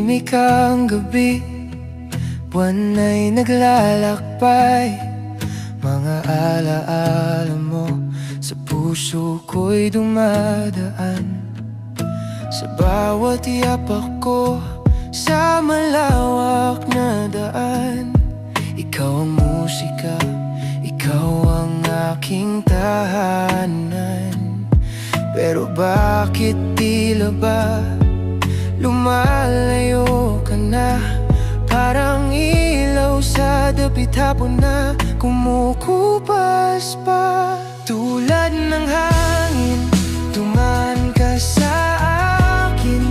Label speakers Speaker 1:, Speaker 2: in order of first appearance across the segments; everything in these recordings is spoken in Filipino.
Speaker 1: Tahimik ang gabi, buwan ay naglalakbay. Mga alaala mo sa puso ko'y dumadaan. Sa bawat yapak ko sa malawak na daan. Ikaw ang musika, ikaw ang aking tahanan. Pero bakit tila ba lumalayo ka na? Parang ilaw sa dapit hapon na kumukupas pa. Tulad ng hangin, tumaan ka sa akin.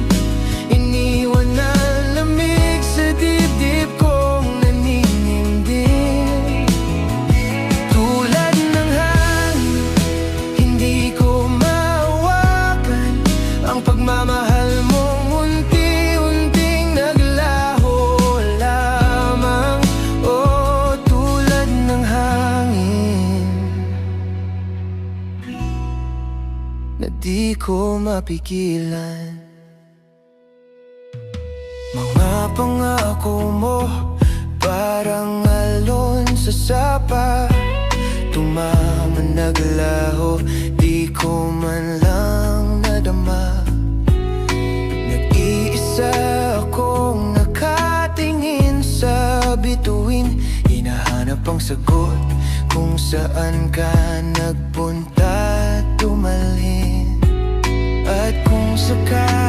Speaker 1: Iniwan na lamig sa dibdib kong naninimdim. Tulad ng hangin, hindi ko mahawakan ang pagmamahal mong unti-unting naglaho lamang. Oh, tulad ng hangin na di ko mapigilan. Mga pangako mo parang alon sa sapa, tumama naglaho, di ko man lang nadama. Nag-iisa akong nakatingin sa bituin, hinahanap ang sagot kung saan ka nagpunta tumalhin. At kung sakali